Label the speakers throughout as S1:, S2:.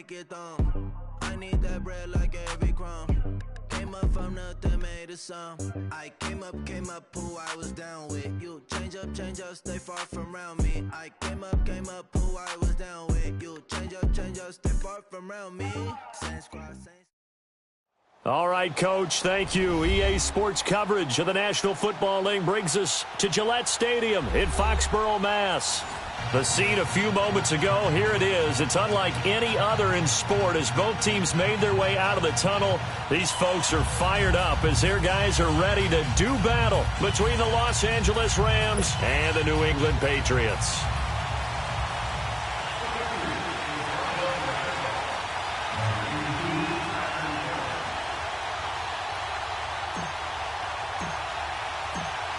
S1: make it thumb. I need that bread like every crumb. Came up from nothing, made a sum. I came up, who I was down with. You change up, stay far from around me. I came up, who I was down with. You change up, stay far from around me.
S2: All right, Coach, thank you. EA Sports coverage of the National Football League brings us to Gillette Stadium in Foxborough, Mass. The scene a few moments ago, here it is. It's unlike any other in sport as both teams made their way out of the tunnel. These folks are fired up as their guys are ready to do battle between the Los Angeles Rams and the New England Patriots.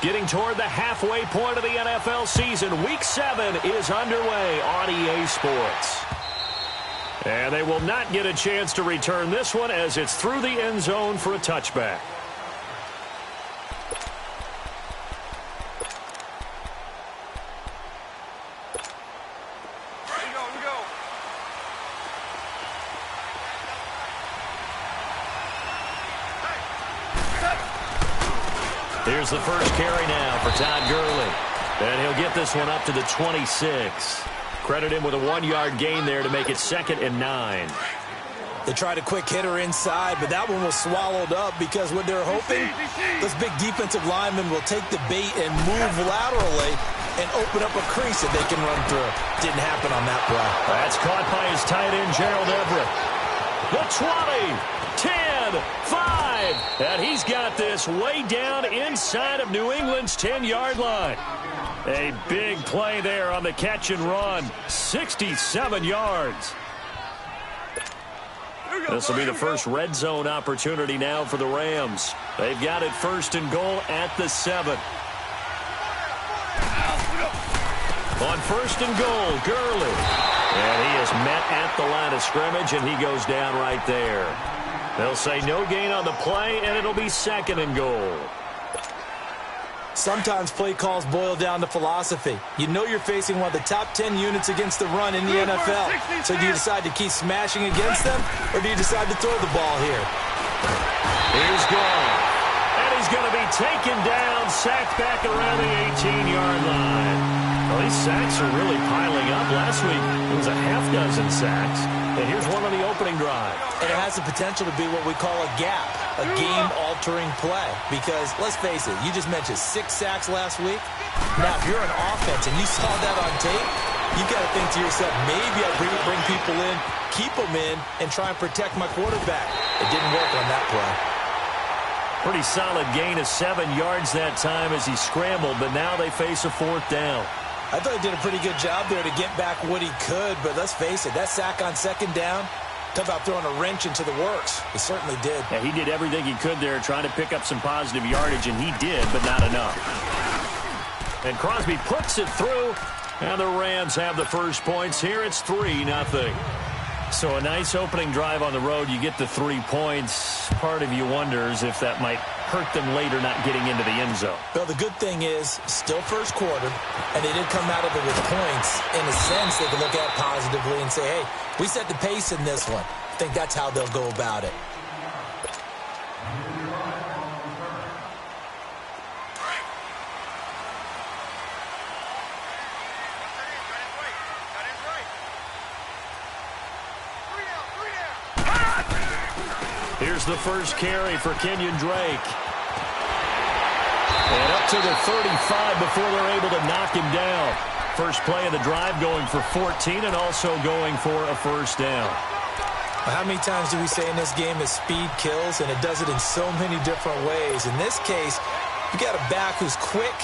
S2: Getting toward the halfway point of the NFL season, Week 7 is underway on EA Sports. And they will not get a chance to return this one as it's through the end zone for a touchback. Here's the first carry now for Todd Gurley. And he'll get this one up to the 26. Credit him with a 1-yard gain there to make it 2nd and 9.
S3: They tried a quick hitter inside, but that one was swallowed up because what they're hoping, this big defensive lineman will take the bait and move laterally and open up a crease that they can run through. Didn't happen on that play.
S2: That's caught by his tight end, Gerald Everett. The 20, 10, 5, and he's got this way down inside of New England's 10-yard line. A big play there on the catch and run, 67 yards. This will be the first red zone opportunity now for the Rams. They've got it 1st and goal at the 7. On 1st and goal, Gurley. And he is met at the line of scrimmage, and he goes down right there. They'll say no gain on the play, and it'll be 2nd and goal.
S3: Sometimes play calls boil down to philosophy. You know you're facing one of the top 10 units against the run in the NFL. So do you decide to keep smashing against them, or do you decide to throw the ball here?
S2: He's gone. And he's going to be taken down, sacked back around the 18-yard line. Well, these sacks are really piling up. Last week, it was a half-dozen sacks. And here's one on the opening drive.
S3: And it has the potential to be what we call a gap, a game-altering play. Because, let's face it, you just mentioned 6 sacks last week. Now, if you're an offense and you saw that on tape, you've got to think to yourself, maybe I bring people in, keep them in, and try and protect my quarterback. It didn't work on that play.
S2: Pretty solid gain of 7 yards that time as he scrambled, but now they face a 4th down.
S3: I thought he did a pretty good job there to get back what he could, but let's face it, that sack on 2nd down, talk about throwing a wrench into the works. He certainly did.
S2: Yeah, he did everything he could there trying to pick up some positive yardage, and he did, but not enough. And Crosby puts it through, and the Rams have the first points. Here it's 3-0. So a nice opening drive on the road. You get the 3 points. Part of you wonders if that might hurt them later not getting into the end zone.
S3: Well, the good thing is, still first quarter, and they did come out of it with points. In a sense, they can look at positively and say, hey, we set the pace in this one. I think that's how they'll go about it.
S2: Here's the first carry for Kenyon Drake. And up to the 35 before they're able to knock him down. First play of the drive going for 14 and also going for a first down.
S3: How many times do we say in this game that speed kills, and it does it in so many different ways? In this case, you got a back who's quick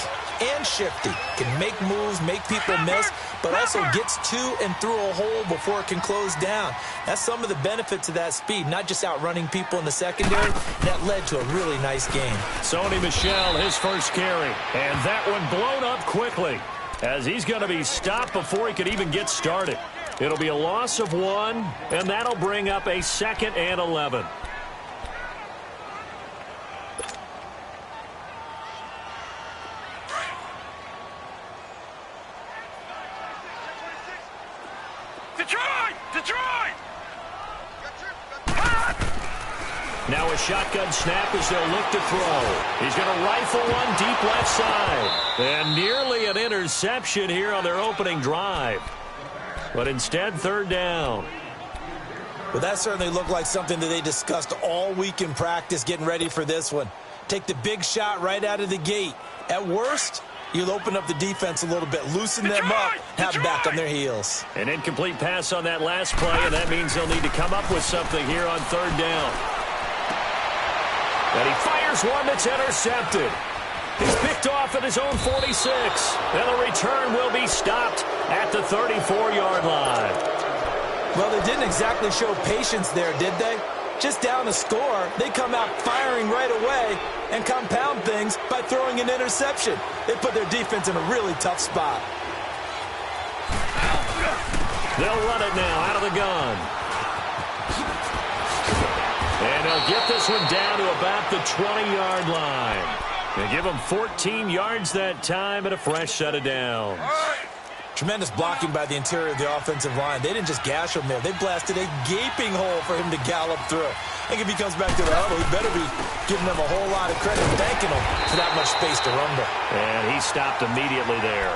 S3: and shifty, can make moves, make people miss, but also gets to and through a hole before it can close down. That's some of the benefits of that speed, not just outrunning people in the secondary. That led to a really nice game.
S2: Sony Michel, his first carry, and that one blown up quickly as he's going to be stopped before he could even get started. It'll be a loss of 1, and that'll bring up a 2nd and 11. Now a shotgun snap as they'll look to throw. He's going to rifle one deep left side. And nearly an interception here on their opening drive. But instead, third down.
S3: Well, that certainly looked like something that they discussed all week in practice getting ready for this one. Take the big shot right out of the gate. At worst, you'll open up the defense a little bit, loosen them up, have them back on their heels.
S2: An incomplete pass on that last play, and that means they'll need to come up with something here on third down. And he fires one that's intercepted. He's picked off at his own 46. And the return will be stopped at the 34-yard line.
S3: Well, they didn't exactly show patience there, did they? Just down a score, they come out firing right away and compound things by throwing an interception. They put their defense in a really tough spot.
S2: They'll run it now out of the gun. And they'll get this one down to about the 20-yard line. They give them 14 yards that time and a fresh set of downs.
S3: Tremendous blocking by the interior of the offensive line. They didn't just gash him there. They blasted a gaping hole for him to gallop through. I think if he comes back to the huddle, he better be giving them a whole lot of credit, thanking them for that much space to rumble.
S2: And he stopped immediately there.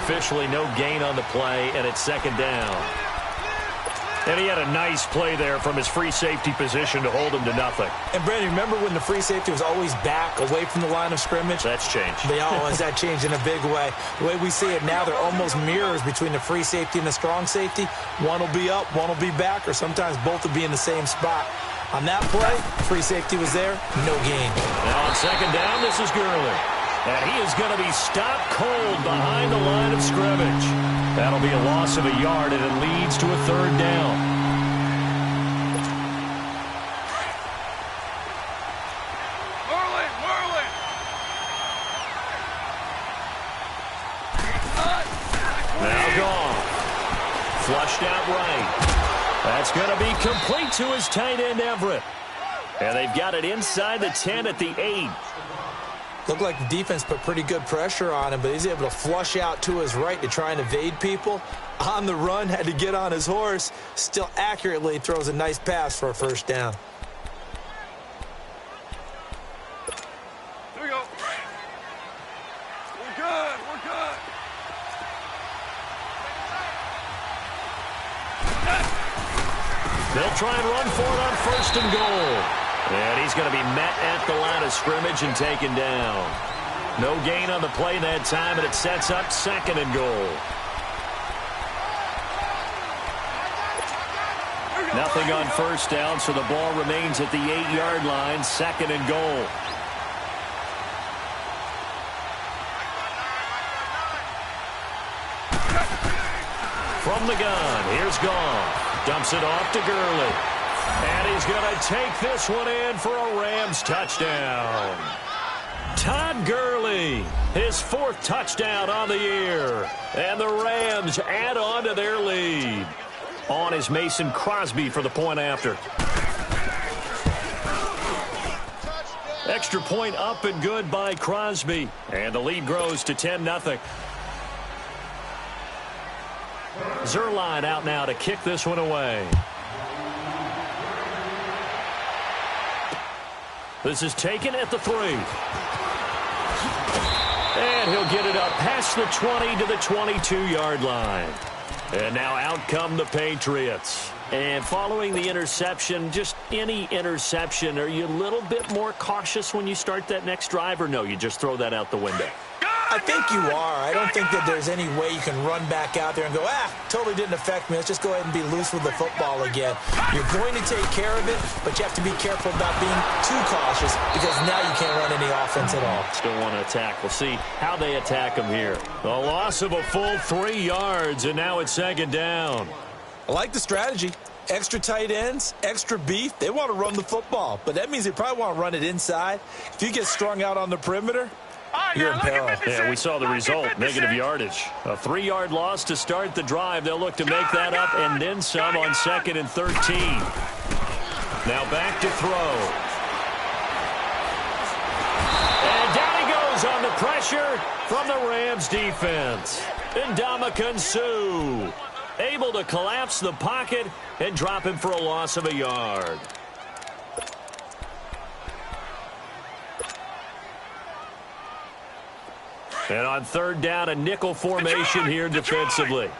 S2: Officially no gain on the play, and it's second down. And he had a nice play there from his free safety position to hold him to nothing.
S3: And, Brandon, remember when the free safety was always back away from the line of scrimmage?
S2: That's changed.
S3: Has that changed in a big way. The way we see it now, they're almost mirrors between the free safety and the strong safety. One will be up, one will be back, or sometimes both will be in the same spot. On that play, free safety was there, no gain.
S2: Now on second down, this is Gurley. And he is going to be stopped cold behind the line of scrimmage. That'll be a loss of a yard, and it leads to a third down. Now gone. Flushed out right. That's going to be complete to his tight end, Everett. And they've got it inside the 10 at the 8.
S3: Looked like the defense put pretty good pressure on him, but he's able to flush out to his right to try and evade people. On the run, had to get on his horse. Still accurately throws a nice pass for a first down.
S4: Here we go. We're good. We're good.
S2: They'll try and run for it on first and goal. And he's going to be met at the line of scrimmage and taken down. No gain on the play that time, and it sets up second and goal. Nothing on first down, so the ball remains at the 8-yard line, second and goal. From the gun, here's Goff. Dumps it off to Gurley. And he's going to take this one in for a Rams touchdown. Todd Gurley, his 4th touchdown on the year. And the Rams add on to their lead. On is Mason Crosby for the point after. Extra point up and good by Crosby. And the lead grows to 10-0. Zerline out now to kick this one away. This is taken at the 3. And he'll get it up past the 20 to the 22-yard line. And now out come the Patriots. And following the interception, just any interception, are you a little bit more cautious when you start that next drive, or no, you just throw that out the window?
S3: I think you are. I don't think that there's any way you can run back out there and go, totally didn't affect me. Let's just go ahead and be loose with the football again. You're going to take care of it, but you have to be careful about being too cautious because now you can't run any offense at all.
S2: Still want to attack. We'll see how they attack them here. The loss of a full 3 yards, and now it's second down.
S3: I like the strategy. Extra tight ends, extra beef. They want to run the football, but that means they probably want to run it inside. If you get strung out on the perimeter, you're in peril.
S2: Yeah, we saw the result, negative yardage. A 3-yard loss to start the drive. They'll look to make that up and then some on 2nd and 13. Now back to throw. And down he goes on the pressure from the Rams defense. Ndamukong Suh able to collapse the pocket and drop him for a loss of a yard. And on third down, a nickel formation here defensively.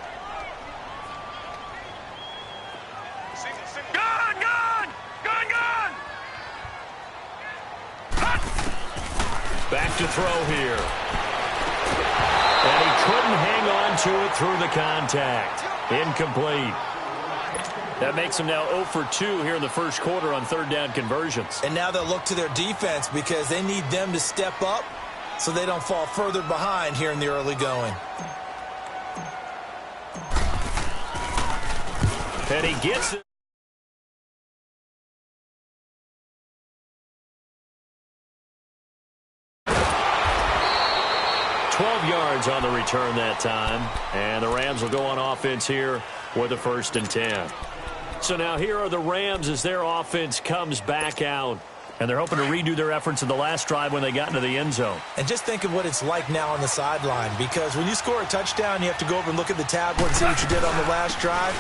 S2: Back to throw here. And he couldn't hang on to it through the contact. Incomplete. That makes him now 0 for 2 here in the first quarter on third down conversions.
S3: And now they'll look to their defense because they need them to step up so they don't fall further behind here in the early going.
S2: And he gets it. 12 yards on the return that time. And the Rams will go on offense here with a 1st and 10. So now here are the Rams as their offense comes back out. And they're hoping to redo their efforts in the last drive when they got into the end zone.
S3: And just think of what it's like now on the sideline, because when you score a touchdown, you have to go over and look at the tablet and see what you did on the last drive.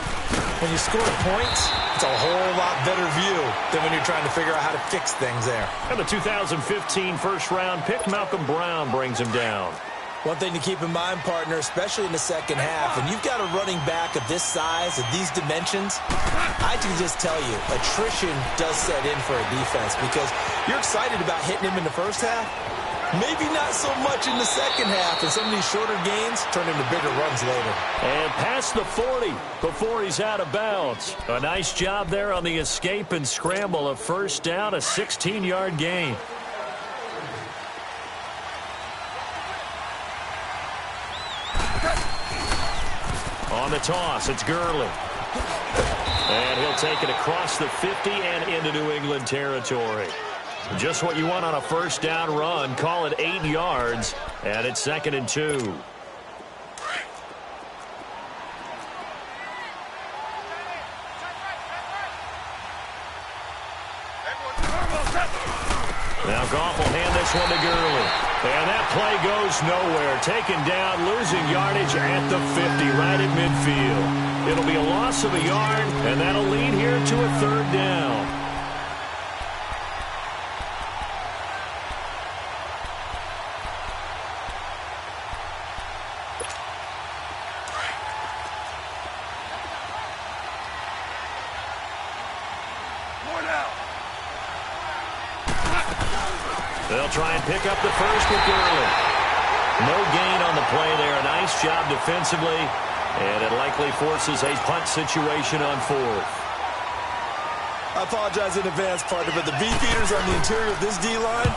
S3: When you score points, it's a whole lot better view than when you're trying to figure out how to fix things there.
S2: And the 2015 first-round pick, Malcolm Brown, brings him down.
S3: One thing to keep in mind, partner, especially in the second half, and you've got a running back of this size, of these dimensions, I can just tell you, attrition does set in for a defense because you're excited about hitting him in the first half. Maybe not so much in the second half, and some of these shorter gains turn into bigger runs later.
S2: And past the 40 before he's out of bounds. A nice job there on the escape and scramble. A first down, a 16-yard gain. On the toss, it's Gurley. And he'll take it across the 50 and into New England territory. Just what you want on a first down run. Call it 8 yards, and it's 2nd and 2. Now Goff will hand this one to Gurley. And that play goes nowhere. Taken down, losing yardage at the 50, right at midfield. It'll be a loss of a yard, and that'll lead here to a 3rd down. They'll try and pick up the first with Gurley. No gain on the play there. A nice job defensively. And it likely forces a punt situation on 4th.
S3: I apologize in advance, partner, but the beefeaters on the interior of this D-line,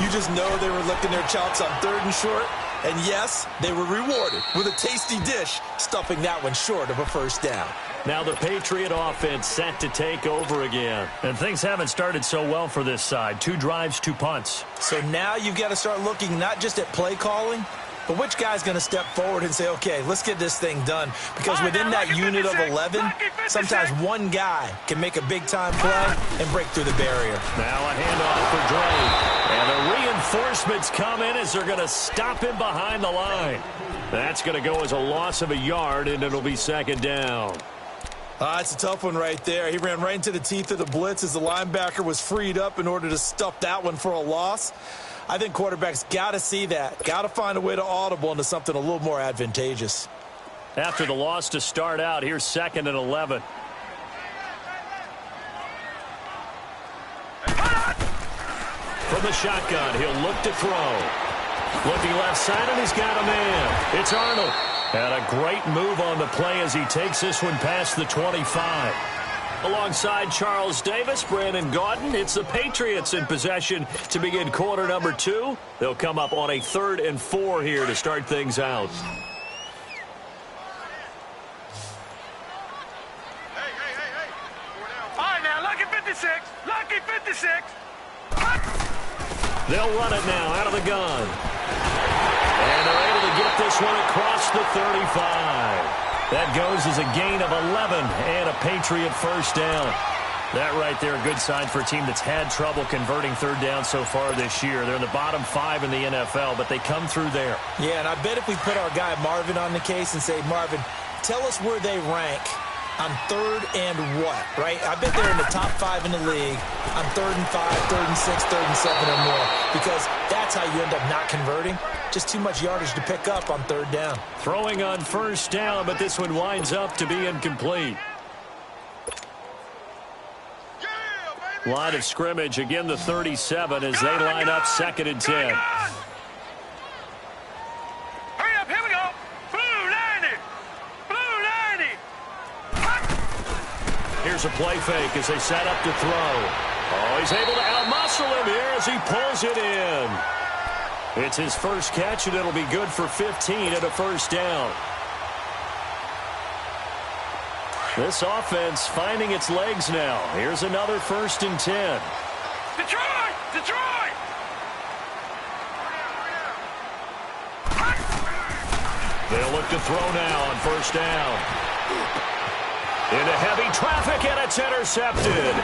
S3: you just know they were licking their chops on 3rd and short. And yes, they were rewarded with a tasty dish, stuffing that one short of a first down.
S2: Now the Patriot offense set to take over again. And things haven't started so well for this side. 2 drives, 2 punts.
S3: So now you've got to start looking not just at play calling, but which guy's going to step forward and say, okay, let's get this thing done. Because within that unit of 11, sometimes one guy can make a big-time play and break through the barrier.
S2: Now a handoff for Drake. And the reinforcements come in as they're going to stop him behind the line. That's going to go as a loss of a yard, and it'll be 2nd down.
S3: It's a tough one right there. He ran right into the teeth of the blitz as the linebacker was freed up in order to stuff that one for a loss. I think quarterbacks got to see that. Got to find a way to audible into something a little more advantageous.
S2: After the loss to start out, here's 2nd and 11. From the shotgun, he'll look to throw. Looking left side, and he's got a man. It's Arnold. And a great move on the play as he takes this one past the 25. Alongside Charles Davis, Brandon Gaudin, it's the Patriots in possession to begin quarter number 2. They'll come up on a 3rd and 4 here to start things out.
S4: Hey. All right, now, lucky 56. Lucky 56.
S2: They'll run it now out of the gun. And they're able to get this one across the 35. That goes as a gain of 11 and a Patriot first down. That right there, a good sign for a team that's had trouble converting 3rd down so far this year. They're in the bottom 5 in the NFL, but they come through there.
S3: Yeah, and I bet if we put our guy Marvin on the case and say, Marvin, tell us where they rank on 3rd and what, right? I bet they're in the top 5 in the league on 3rd and 5, 3rd and 6, 3rd and 7 or more, because that's how you end up not converting. Just too much yardage to pick up on 3rd down.
S2: Throwing on 1st down, but this one winds up to be incomplete. Line of scrimmage, again the 37 as they line up 2nd and 10.
S4: Hurry up, here we go. Blue 90. Blue 90.
S2: Here's a play fake as they set up to throw. Oh, he's able to outmuscle him here as he pulls it in. It's his first catch, and it'll be good for 15 at a 1st down. This offense finding its legs now. Here's another 1st and 10.
S4: Detroit! Detroit!
S2: They'll look to throw now on 1st down. Into heavy traffic, and it's intercepted.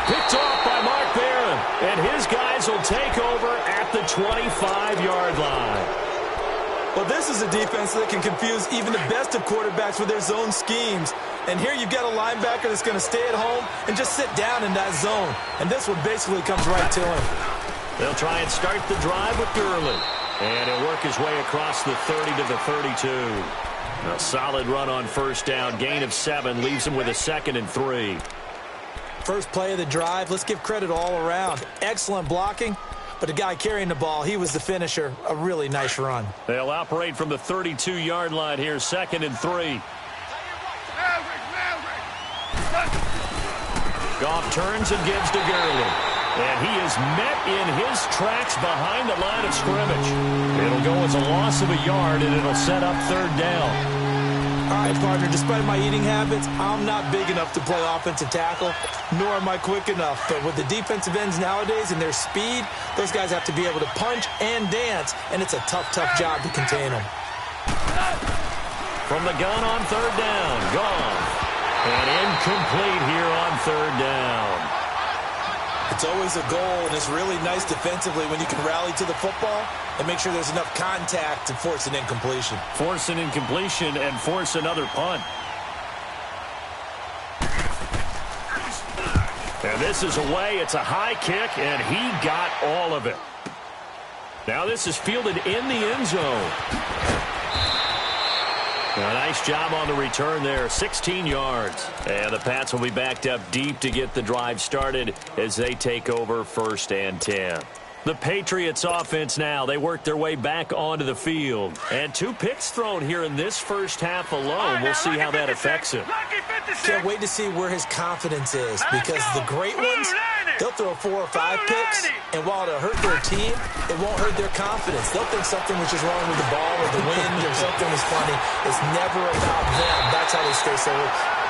S2: Picked off by Mark Barron, and his guys will take over at the 25-yard line.
S3: Well, this is a defense that can confuse even the best of quarterbacks with their zone schemes. And here you've got a linebacker that's going to stay at home and just sit down in that zone. And this one basically comes right to him.
S2: They'll try and start the drive with Gurley. And he'll work his way across the 30 to the 32. A solid run on 1st down. Gain of 7 leaves him with a 2nd and 3.
S3: First play of the drive, let's give credit all around. Excellent blocking, but the guy carrying the ball, he was the finisher. A really nice run.
S2: They'll operate from the 32-yard line here, 2nd and 3. Goff turns and gives to Gurley. And he is met in his tracks behind the line of scrimmage. It'll go as a loss of a yard, and it'll set up 3rd down.
S3: All right, partner, despite my eating habits, I'm not big enough to play offensive tackle, nor am I quick enough. But with the defensive ends nowadays and their speed, those guys have to be able to punch and dance, and it's a tough, tough job to contain them.
S2: From the gun on 3rd down, gone. And incomplete here on 3rd down.
S3: It's always a goal, and it's really nice defensively when you can rally to the football and make sure there's enough contact to force an incompletion.
S2: Force an incompletion and force another punt. And this is away. It's a high kick, and he got all of it. Now this is fielded in the end zone. A nice job on the return there, 16 yards. And the Pats will be backed up deep to get the drive started as they take over 1st and 10. The Patriots offense now, they work their way back onto the field. And 2 picks thrown here in this first half alone. We'll see how that affects him.
S3: Can't wait to see where his confidence is, because the great ones, they'll throw 4 or 5 picks, and while it'll hurt their team, it won't hurt their confidence. They'll think something was just wrong with the ball or the wind or something was funny. It's never about them. That's how they stay so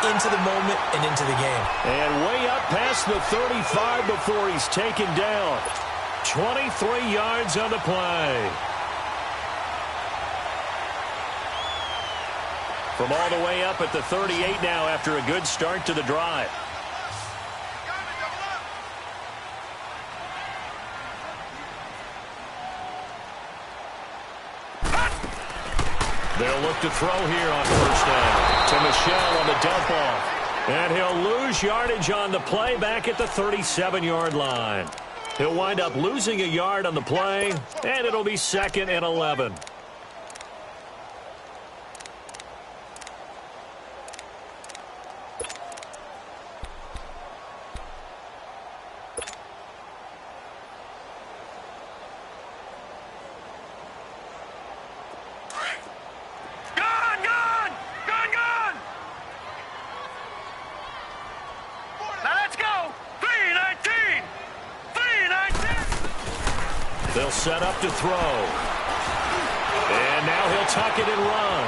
S3: into the moment and into the game.
S2: And way up past the 35 before he's taken down. 23 yards on the play. From all the way up at the 38 now after a good start to the drive. They'll look to throw here on 1st down. To Michel on the dump off. And he'll lose yardage on the play back at the 37-yard line. He'll wind up losing a yard on the play, and it'll be 2nd and 11. They'll set up to throw. And now he'll tuck it and run.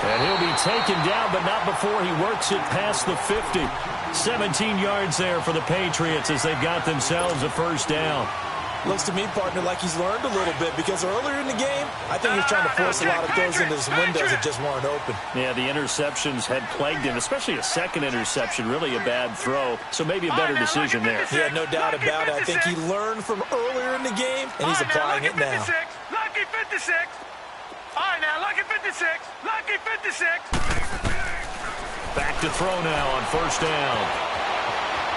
S2: And he'll be taken down, but not before he works it past the 50. 17 yards there for the Patriots as they've got themselves a 1st down.
S3: Looks to me, partner, like he's learned a little bit, because earlier in the game, I think he was trying to force a lot of throws into his windows that just weren't open.
S2: Yeah, the interceptions had plagued him, especially a 2nd interception, really a bad throw. So maybe a better decision there.
S3: Yeah, no doubt about it. I think he learned from earlier in the game, and he's applying it now.
S4: Lucky 56. All right, now, lucky 56. Lucky 56.
S2: to throw now on first down.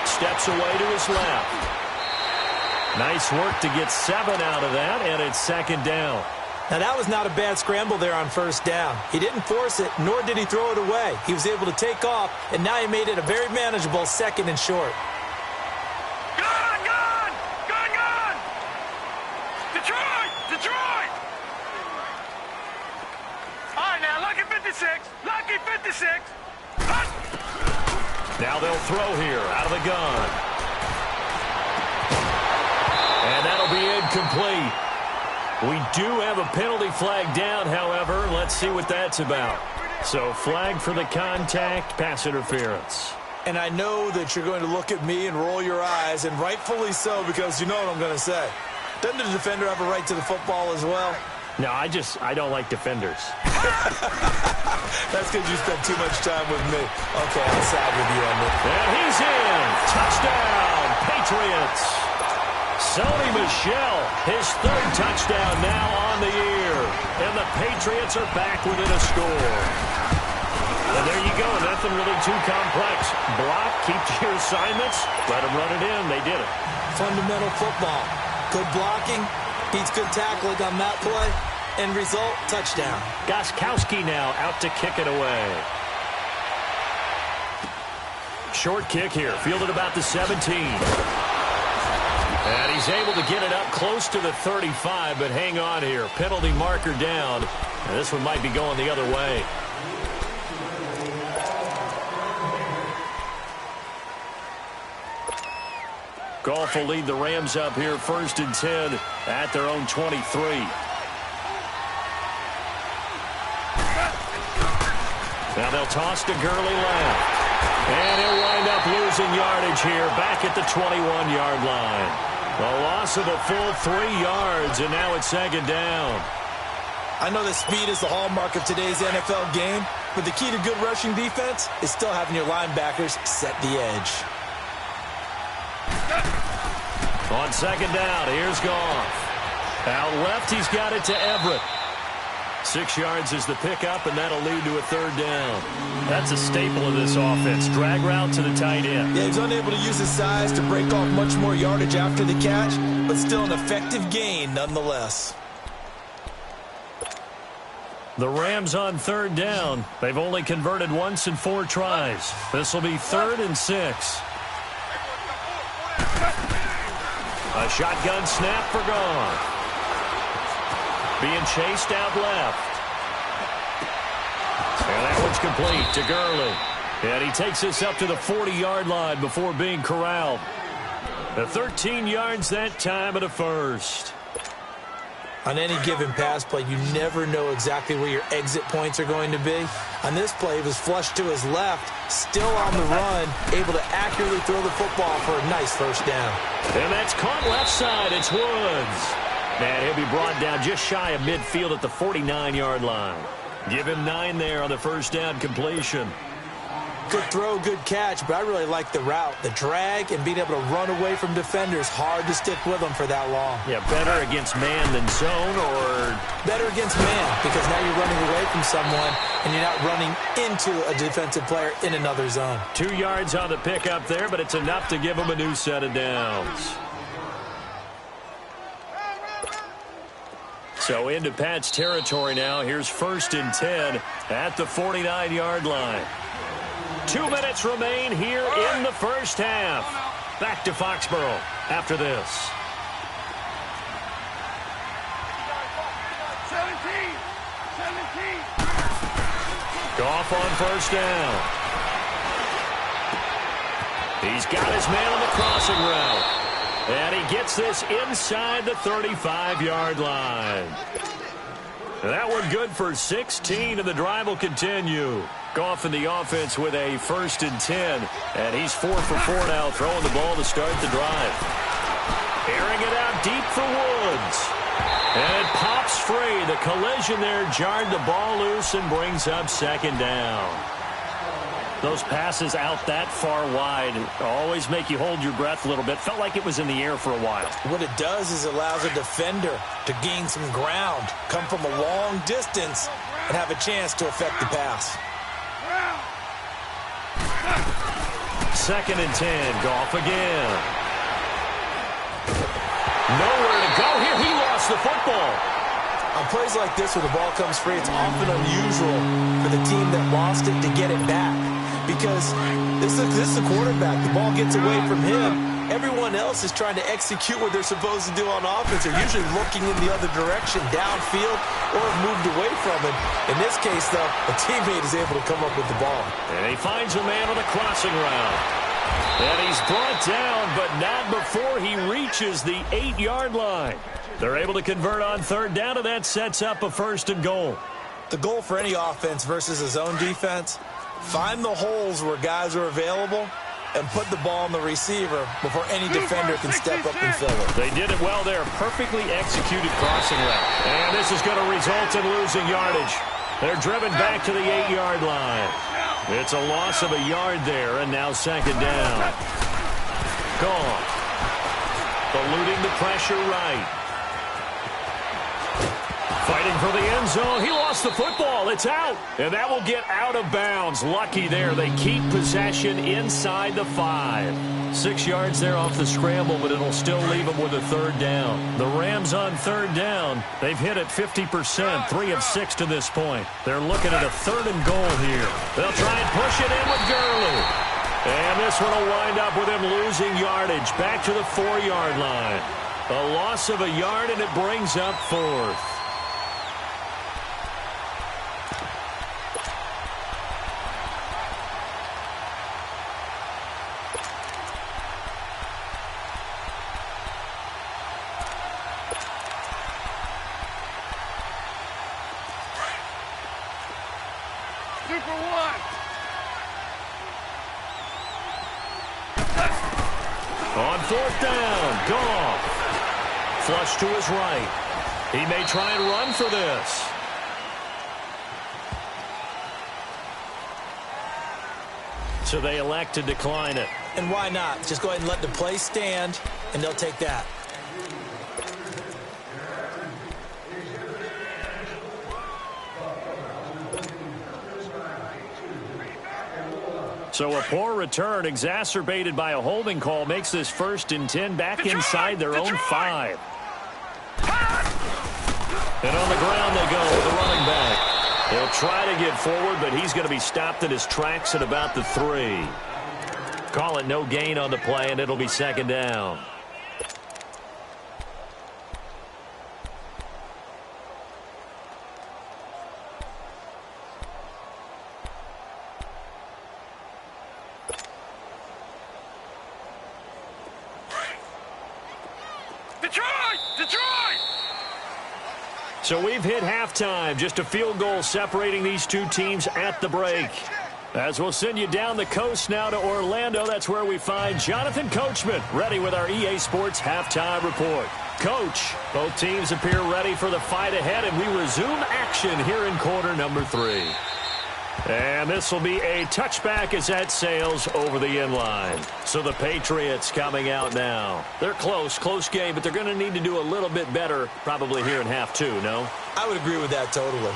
S2: Steps away to his left. Nice work to get 7 out of that, and it's second down.
S3: Now, that was not a bad scramble there on first down. He didn't force it, nor did he throw it away. He was able to take off, and now he made it a very manageable second and short.
S4: Gone! Detroit! All right, now, lucky 56.
S2: Now they'll throw here out of the gun. And that'll be incomplete. We do have a penalty flag down, however. Let's see what that's about. So flag for the contact, pass interference.
S3: And I know that you're going to look at me and roll your eyes, and rightfully so, because you know what I'm going to say. Doesn't the defender have a right to the football as well?
S2: No, I don't like defenders.
S3: That's because you spent too much time with me. Okay, I'll side with you on this.
S2: And he's in. Touchdown, Patriots. Sony Michel, his 3rd touchdown now on the year. And the Patriots are back within a score. And there you go. Nothing really too complex. Block, keep to your assignments, let them run it in. They did it.
S3: Fundamental football. Good blocking, beats good tackling on that play. End result, touchdown.
S2: Gostkowski now out to kick it away. Short kick here, fielded about the 17. And he's able to get it up close to the 35, but hang on here. Penalty marker down. And this one might be going the other way. Goff will lead the Rams up here 1st and 10 at their own 23. Now they'll toss to Gurley left. And he'll wind up losing yardage here back at the 21-yard line. A loss of a full 3 yards, and now it's second down.
S3: I know that speed is the hallmark of today's NFL game, but the key to good rushing defense is still having your linebackers set the edge.
S2: On second down, here's Goff. Out left, he's got it to Everett. 6 yards is the pickup, and that'll lead to a 3rd down. That's a staple of this offense. Drag route to the tight end.
S3: Yeah, he was unable to use his size to break off much more yardage after the catch, but still an effective gain nonetheless.
S2: The Rams on 3rd down. They've only converted once in 4 tries. This will be 3rd and 6. A shotgun snap for Goff. Being chased out left. And that one's complete to Gurley. And he takes this up to the 40-yard line before being corralled. The 13 yards that time at a first.
S3: On any given pass play, you never know exactly where your exit points are going to be. On this play, he was flushed to his left, still on the run, able to accurately throw the football for a nice first down.
S2: And that's caught left side. It's Woods. And he'll be brought down just shy of midfield at the 49-yard line. Give him 9 there on the first down completion.
S3: Good throw, good catch, but I really like the route. The drag and being able to run away from defenders, hard to stick with them for that long.
S2: Yeah, better against man than zone, or?
S3: Better against man, because now you're running away from someone and you're not running into a defensive player in another zone.
S2: 2 yards on the pickup there, but it's enough to give him a new set of downs. So into Pat's territory now. Here's 1st and 10 at the 49-yard line. 2 minutes remain here in the first half. Back to Foxborough after this.
S4: 17.
S2: Goff on first down. He's got his man on the crossing route. And he gets this inside the 35-yard line. And that one good for 16, and the drive will continue. Goff in the offense with a 1st and 10. And he's 4 for 4 now, throwing the ball to start the drive. Airing it out deep for Woods. And it pops free. The collision there jarred the ball loose and brings up second down. Those passes out that far wide always make you hold your breath a little bit. Felt like it was in the air for a while.
S3: What it does is it allows a defender to gain some ground, come from a long distance, and have a chance to affect the pass.
S2: 2nd and 10. Goff again. Nowhere to go here. He lost the football.
S3: On plays like this where the ball comes free, it's often unusual for the team that lost it to get it back. Because this is a quarterback. The ball gets away from him. Everyone else is trying to execute what they're supposed to do on offense. They're usually looking in the other direction, downfield, or moved away from it. In this case, though, a teammate is able to come up with the ball.
S2: And he finds a man on the crossing route. And he's brought down, but not before he reaches the 8-yard line. They're able to convert on 3rd down, and that sets up a 1st and goal.
S3: The goal for any offense versus a zone defense, find the holes where guys are available and put the ball on the receiver before any defender can step up and fill it.
S2: They did it well there. Perfectly executed crossing route. And this is going to result in losing yardage. They're driven back to the 8-yard line. It's a loss of a yard there, and now 2nd down. Gone. Eluding the pressure right. Fighting for the end zone. He lost the football. It's out. And that will get out of bounds. Lucky there. They keep possession inside the 5. 6 yards there off the scramble, but it'll still leave them with a 3rd down. The Rams on 3rd down. They've hit it 50%, 3 of 6 to this point. They're looking at a 3rd and goal here. They'll try and push it in with Gurley. And this one will wind up with him losing yardage. Back to the 4-yard line. A loss of a yard, and it brings up 4th. On 4th down, Goff. Flush to his right. He may try and run for this. So they elect to decline it.
S3: And why not? Just go ahead and let the play stand, and they'll take that.
S2: So a poor return exacerbated by a holding call makes this 1st and 10 back inside their own 5. And on the ground they go with the running back. He'll try to get forward, but he's going to be stopped in his tracks at about the 3. Call it no gain on the play, and it'll be 2nd down. So we've hit halftime. Just a field goal separating these two teams at the break. As we'll send you down the coast now to Orlando, that's where we find Jonathan Coachman, ready with our EA Sports Halftime Report. Coach, both teams appear ready for the fight ahead, and we resume action here in quarter number 3. And this will be a touchback as that sails over the inline. So the Patriots coming out now. They're close game, but they're going to need to do a little bit better probably here in half 2, no?
S3: I would agree with that totally.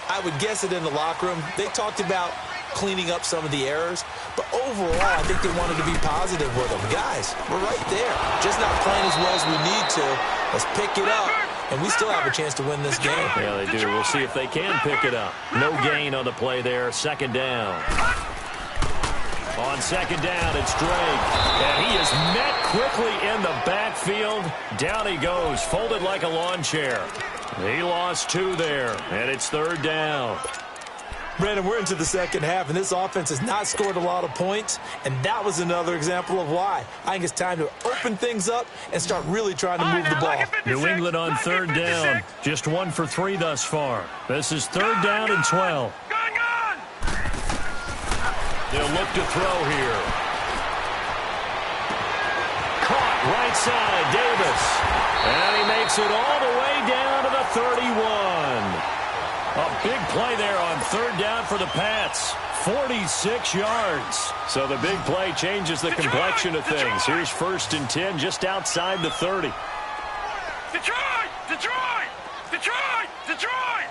S3: I would guess it in the locker room. They talked about cleaning up some of the errors, but overall, I think they wanted to be positive with them. Guys, we're right there. Just not playing as well as we need to. Let's pick it up. And we still have a chance to win this game.
S2: Yeah, they do. We'll see if they can pick it up. No gain on the play there. 2nd down. On 2nd down, it's Drake. And he is met quickly in the backfield. Down he goes, folded like a lawn chair. He lost 2 there, and it's 3rd down.
S3: Brandon, we're into the second half, and this offense has not scored a lot of points, and that was another example of why. I think it's time to open things up and start really trying to move the ball.
S2: New England on 3rd down. Just 1 for 3 thus far. This is 3rd down and 12. They'll look to throw here. Caught right side, Davis. And he makes it all the way down to the 31. A big play there on 3rd down for the Pats. 46 yards. So the big play changes the complexion of things. Here's 1st and 10 just outside the 30.
S4: Detroit! Detroit! Detroit! Detroit!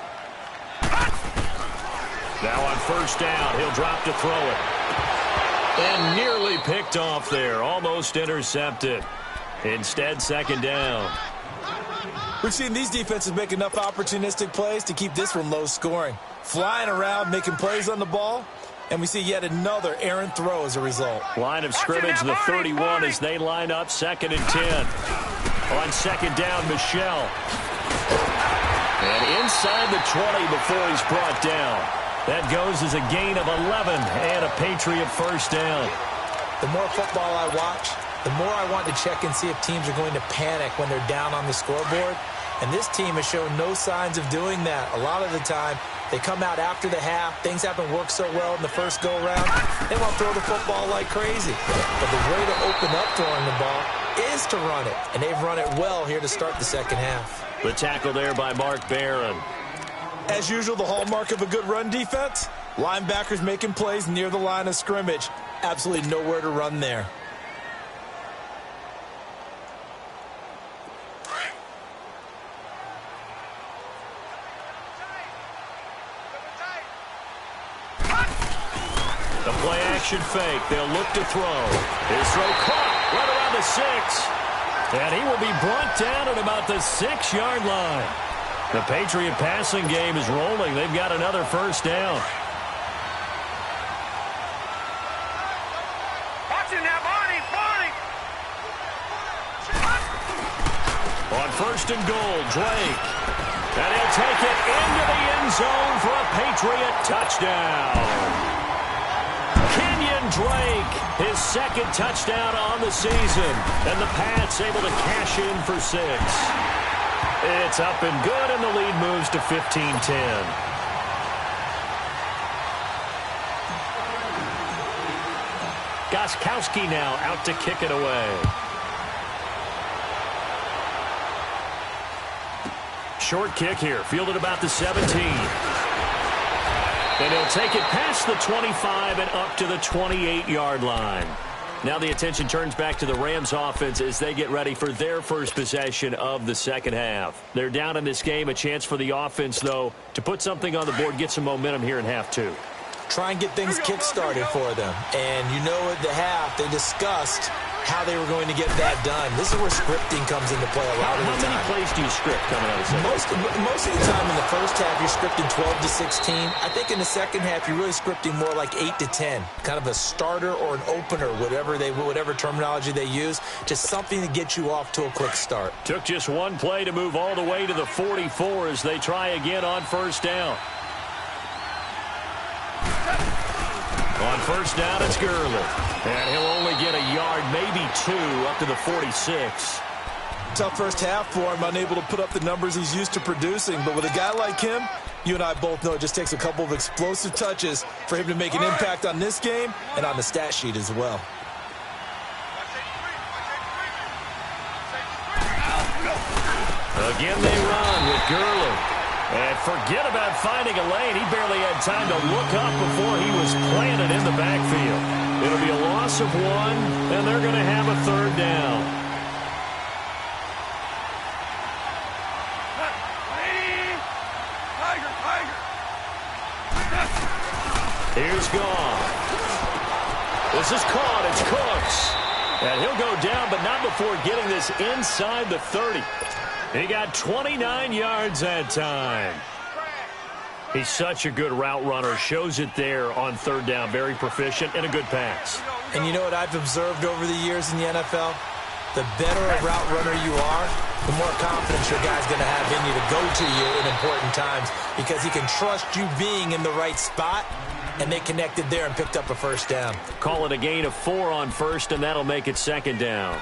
S2: Now on 1st down, he'll drop to throw it. And nearly picked off there. Almost intercepted. Instead, second down.
S3: We've seen these defenses make enough opportunistic plays to keep this one low scoring. Flying around, making plays on the ball, and we see yet another errant throw as a result.
S2: Line of scrimmage, the 31 as they line up, 2nd and 10. On second down, Michelle. And inside the 20 before he's brought down. That goes as a gain of 11 and a Patriot first down.
S3: The more football I watch, the more I want to check and see if teams are going to panic when they're down on the scoreboard. And this team has shown no signs of doing that. A lot of the time, they come out after the half. Things haven't worked so well in the first go-around. They want to throw the football like crazy. But the way to open up throwing the ball is to run it. And they've run it well here to start the second half.
S2: The tackle there by Mark Barron.
S3: As usual, the hallmark of a good run defense, linebackers making plays near the line of scrimmage. Absolutely nowhere to run there.
S2: The play action fake. They'll look to throw. His throw caught right around the 6. And he will be brought down at about the 6-yard line. The Patriot passing game is rolling. They've got another first down.
S4: Watch it now, Barney, Barney.
S2: On 1st and goal, Drake. And he'll take it into the end zone for a Patriot touchdown. Drake, his 2nd touchdown on the season, and the Pats able to cash in for 6. It's up and good, and the lead moves to 15-10. Gostkowski now out to kick it away. Short kick here, fielded about the 17. And he'll take it past the 25 and up to the 28-yard line. Now the attention turns back to the Rams offense as they get ready for their first possession of the second half. They're down in this game. A chance for the offense, though, to put something on the board, get some momentum here in half 2.
S3: Try and get things kick-started for them. And you know at the half, they discussed how they were going to get that done. This is where scripting comes into play a lot of the time.
S2: How many plays do you script coming out of the second?
S3: Most of the time in the first half, you're scripting 12 to 16. I think in the second half, you're really scripting more like 8 to 10. Kind of a starter or an opener, whatever terminology they use. Just something to get you off to a quick start.
S2: Took just one play to move all the way to the 44 as they try again on first down. On first down, it's Gurley. And he'll only get a yard, maybe 2, up to the 46.
S3: Tough first half for him, unable to put up the numbers he's used to producing. But with a guy like him, you and I both know it just takes a couple of explosive touches for him to make an impact on this game and on the stat sheet as well.
S2: Again they run with Gurley. And forget about finding a lane. He barely had time to look up before he was planted in the backfield. It'll be a loss of 1, and they're going to have a 3rd down. Here's Goff. This is caught. It's Cooks. And he'll go down, but not before getting this inside the 30. He got 29 yards that time. He's such a good route runner. Shows it there on 3rd down. Very proficient and a good pass.
S3: And you know what I've observed over the years in the NFL? The better a route runner you are, the more confidence your guy's going to have in you to go to you in important times because he can trust you being in the right spot, and they connected there and picked up a first down.
S2: Call it a gain of 4 on first, and that'll make it 2nd down.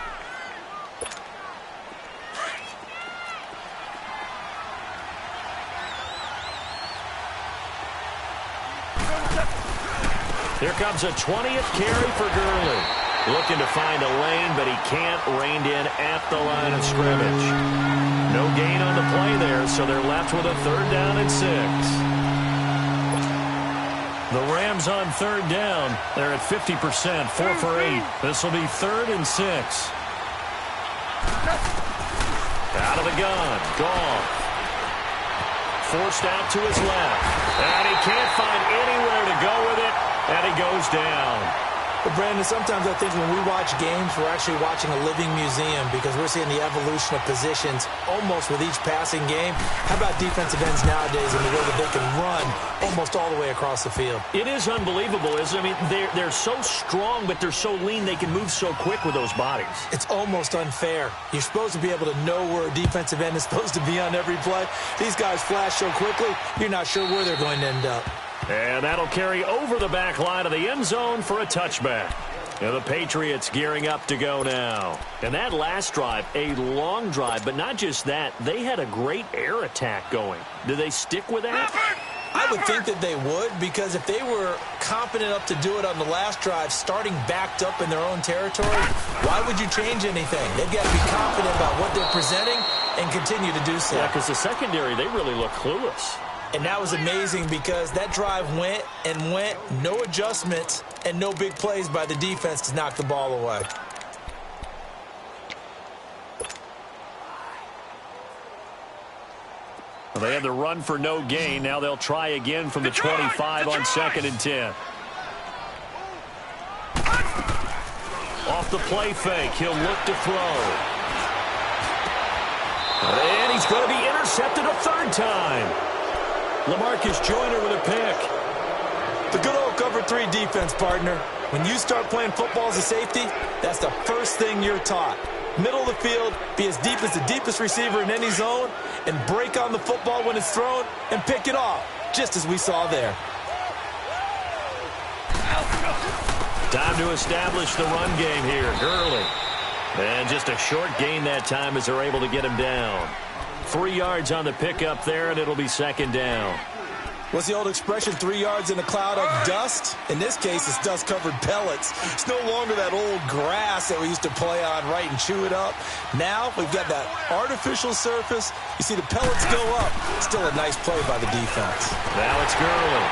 S2: Here comes a 20th carry for Gurley. Looking to find a lane, but he can't. Reined in at the line of scrimmage. No gain on the play there, so they're left with a 3rd down and 6. The Rams on 3rd down. They're at 50%, 4 for 8. This will be 3rd and 6. Out of the gun, Goff. Forced out to his left. And he can't find anywhere to go with it. And he goes down.
S3: But, Brandon, sometimes I think when we watch games, we're actually watching a living museum because we're seeing the evolution of positions almost with each passing game. How about defensive ends nowadays in the way that they can run almost all the way across the field?
S2: It is unbelievable, isn't it? I mean, they're so strong, but they're so lean they can move so quick with those bodies.
S3: It's almost unfair. You're supposed to be able to know where a defensive end is supposed to be on every play. These guys flash so quickly, you're not sure where they're going to end up.
S2: And that'll carry over the back line of the end zone for a touchback. And the Patriots gearing up to go now. And that last drive, a long drive, but not just that. They had a great air attack going. Do they stick with that?
S3: I would think that they would, because if they were confident enough to do it on the last drive, starting backed up in their own territory, why would you change anything? They've got to be confident about what they're presenting and continue to do so.
S2: Yeah, because the secondary, they really look clueless.
S3: And that was amazing because that drive went and went, no adjustments, and no big plays by the defense to knock the ball away.
S2: Well, they had the run for no gain. Now they'll try again from the 25 on 2nd and 10. Off the play fake, he'll look to throw. And he's going to be intercepted a third time. LaMarcus Joyner with a pick.
S3: The good old cover 3 defense, partner. When you start playing football as a safety, that's the first thing you're taught. Middle of the field, be as deep as the deepest receiver in any zone, and break on the football when it's thrown and pick it off, just as we saw there.
S2: Time to establish the run game here. Gurley. And just a short gain that time as they're able to get him down. 3 yards on the pickup there, and it'll be 2nd down.
S3: What's the old expression, 3 yards in a cloud of dust? In this case, it's dust-covered pellets. It's no longer that old grass that we used to play on, right, and chew it up. Now we've got that artificial surface. You see the pellets go up. Still a nice play by the defense.
S2: Now it's Gurley.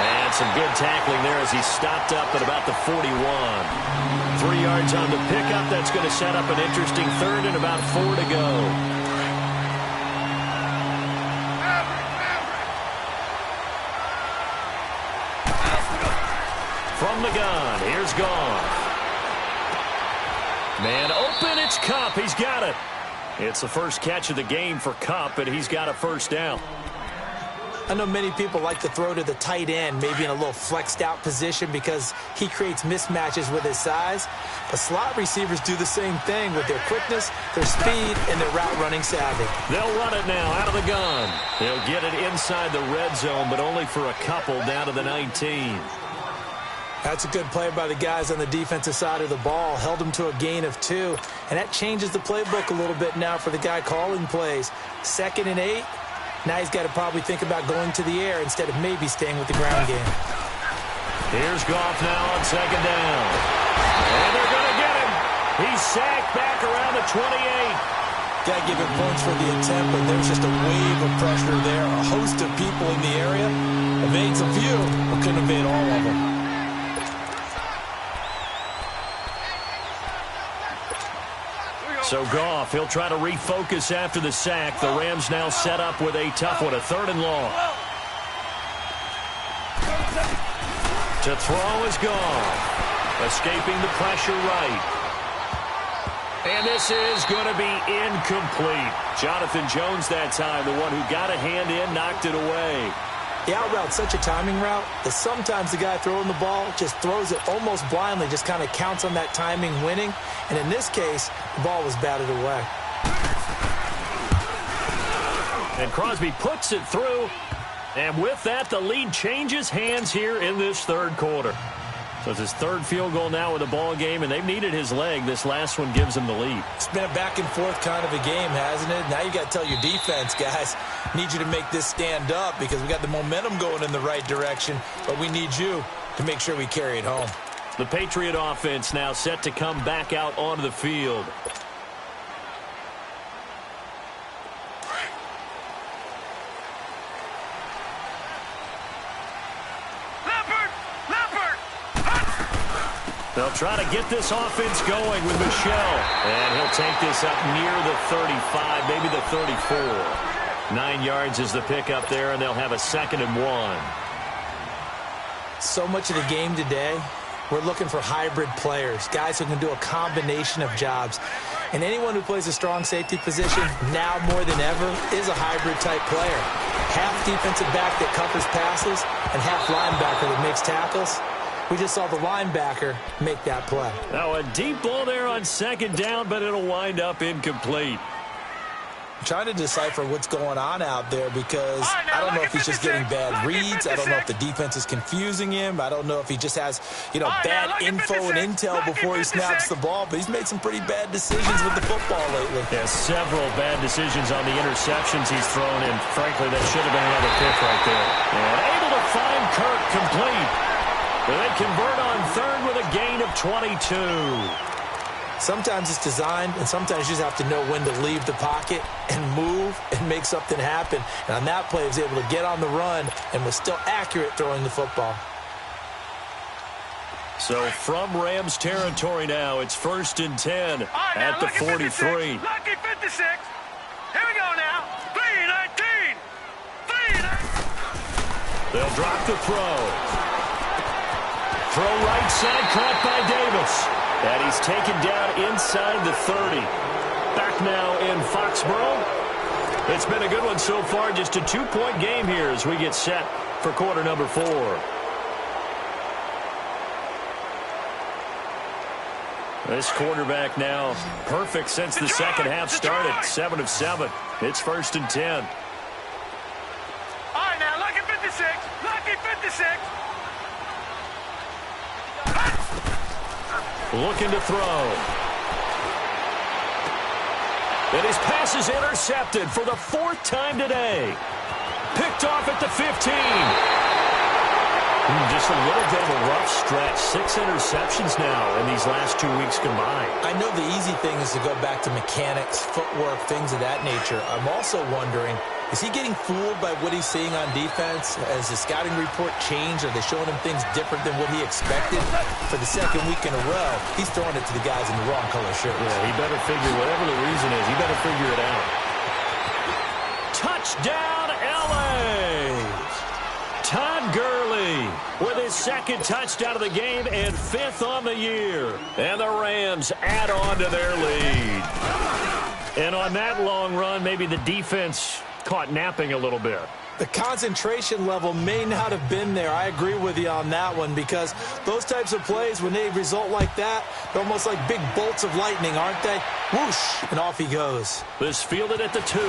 S2: And some good tackling there as he stopped up at about the 41. 3 yards on the pickup. That's going to set up an interesting third and about 4 to go. From the gun, here's Goff. Man open, it's Kupp. He's got it. It's the first catch of the game for Kupp, and he's got a first down.
S3: I know many people like to throw to the tight end, maybe in a little flexed out position because he creates mismatches with his size. But slot receivers do the same thing with their quickness, their speed, and their route running savvy.
S2: They'll run it now out of the gun. They'll get it inside the red zone, but only for a couple down to the 19.
S3: That's a good play by the guys on the defensive side of the ball. Held them to a gain of 2. And that changes the playbook a little bit now for the guy calling plays. 2nd and 8. Now he's got to probably think about going to the air instead of maybe staying with the ground game.
S2: Here's Goff now on 2nd down. And they're going to get him. He's sacked back around the 28.
S3: Got to give him points for the attempt, but there's just a wave of pressure there. A host of people in the area. Evades a few, but couldn't evade all of them.
S2: So Goff, he'll try to refocus after the sack. The Rams now set up with a tough one, a 3rd and long. To throw is Goff. Escaping the pressure right. And this is going to be incomplete. Jonathan Jones that time, the one who got a hand in, knocked it away.
S3: The out route's such a timing route that sometimes the guy throwing the ball just throws it almost blindly, just kind of counts on that timing winning. And in this case, the ball was batted away.
S2: And Crosby puts it through. And with that, the lead changes hands here in this 3rd quarter. So it's his 3rd field goal now in the ball game, and they've needed his leg. This last one gives him the lead.
S3: It's been a back-and-forth kind of a game, hasn't it? Now you got to tell your defense, guys, need you to make this stand up because we got the momentum going in the right direction, but we need you to make sure we carry it home.
S2: The Patriot offense now set to come back out onto the field. They'll try to get this offense going with Michel. And he'll take this up near the 35, maybe the 34. 9 yards is the pickup there, and they'll have a 2nd and 1.
S3: So much of the game today We're looking for hybrid players, guys who can do a combination of jobs. And anyone who plays a strong safety position, now more than ever, is a hybrid-type player. Half defensive back that covers passes and half linebacker that makes tackles. We just saw the linebacker make that play.
S2: Now a deep ball there on second down, but it'll wind up incomplete.
S3: I'm trying to decipher what's going on out there because I don't know if he's just getting bad reads. I don't know if the defense is confusing him. I don't know if he just has, bad info and intel before he snaps the ball. But he's made some pretty bad decisions with the football lately.
S2: Yeah, several bad decisions on the interceptions he's thrown, and frankly, that should have been another pick right there. And able to find Kirk complete. They convert on third with a gain of 22.
S3: Sometimes it's designed, and sometimes you just have to know when to leave the pocket and move and make something happen. And on that play, he was able to get on the run and was still accurate throwing the football.
S2: So from Rams territory now, it's 1st and 10 at the 43.
S4: Lucky 56. Here we go now. 3-19. 3-19.
S2: They'll drop the throw. Throw right side, caught by Davis. And he's taken down inside the 30. Back now in Foxborough. It's been a good one so far. Just a 2-point game here as we get set for quarter number 4. This quarterback now perfect since the second half started. 7 of 7. It's 1st and 10.
S4: All right, now, lucky 56. Lucky 56.
S2: Looking to throw. And his pass is intercepted for the 4th time today. Picked off at the 15. Just a little bit of a rough stretch. 6 interceptions now in these last 2 weeks combined.
S3: I know the easy thing is to go back to mechanics, footwork, things of that nature. I'm also wondering, is he getting fooled by what he's seeing on defense? Has the scouting report changed? Are they showing him things different than what he expected? For the 2nd week in a row, he's throwing it to the guys in the wrong color shirts.
S2: Yeah, he better figure, whatever the reason is, he better figure it out. Touchdown, L.A. Todd Gurley with his 2nd touchdown of the game and 5th on the year. And the Rams add on to their lead. And on that long run, maybe the defense caught napping a little bit.
S3: The concentration level may not have been there. I agree with you on that one because those types of plays, when they result like that, they're almost like big bolts of lightning, aren't they? Whoosh, and off he goes.
S2: This fielded at the 2.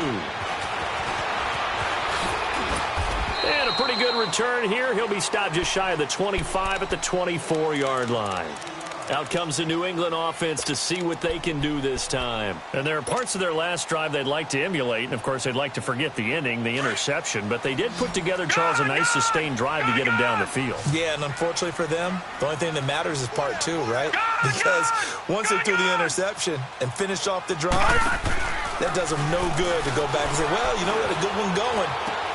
S2: And a pretty good return here. He'll be stopped just shy of the 25 at the 24-yard line. Out comes the New England offense to see what they can do this time. And there are parts of their last drive they'd like to emulate. And, of course, they'd like to forget the ending, the interception. But they did put together, Charles, a nice sustained drive to get him down the field.
S3: Yeah, and unfortunately for them, the only thing that matters is part 2, right? Because once they threw the interception and finished off the drive, that does them no good to go back and say, well, you know what, a good one going.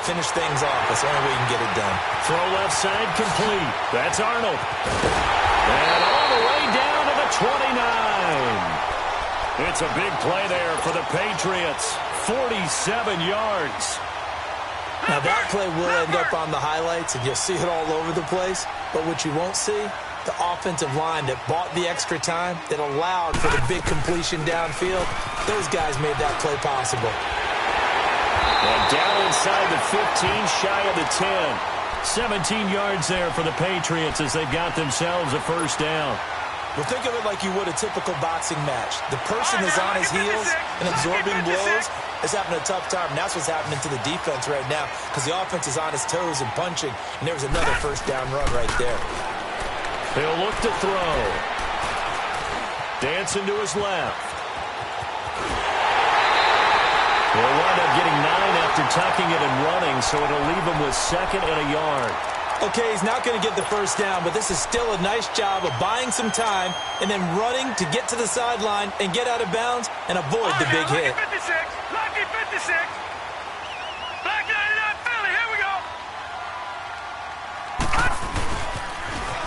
S3: Finish things off. That's the only way you can get it done.
S2: Throw left side complete. That's Arnold. And all the way down to the 29. It's a big play there for the Patriots. 47 yards.
S3: Now that play will end up on the highlights, and you'll see it all over the place. But what you won't see, the offensive line that bought the extra time, that allowed for the big completion downfield, those guys made that play possible.
S2: And down inside the 15, shy of the 10. 17 yards there for the Patriots as they've got themselves a 1st down.
S3: Well, think of it like you would a typical boxing match. The person is on his heels and absorbing blows is having a tough time. And that's what's happening to the defense right now because the offense is on his toes and punching. And there was another 1st down run right there.
S2: He'll look to throw. Dancing to his left. He'll wind up getting 9 after tucking it and running, so it'll leave him with 2nd and a yard.
S3: Okay, he's not going to get the 1st down, but this is still a nice job of buying some time and then running to get to the sideline and get out of bounds and avoid the big hit.
S4: Lucky 56. Lucky 56. Black 99 Philly. Here we go.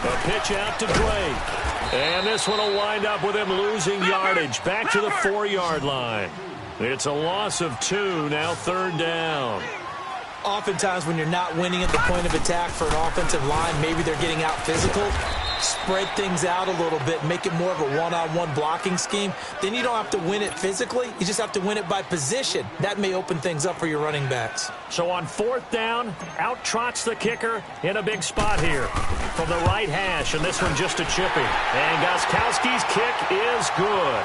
S2: A pitch out to Drake. And this one will wind up with him losing yardage back to the 4-yard line. It's a loss of 2, now 3rd down.
S3: Oftentimes when you're not winning at the point of attack for an offensive line, maybe they're getting out physical. spread things out a little bit, make it more of a one-on-one blocking scheme, then you don't have to win it physically. You just have to win it by position. That may open things up for your running backs.
S2: So on 4th down, out trots the kicker in a big spot here from the right hash, and this one just a chippy. And Gostkowski's kick is good.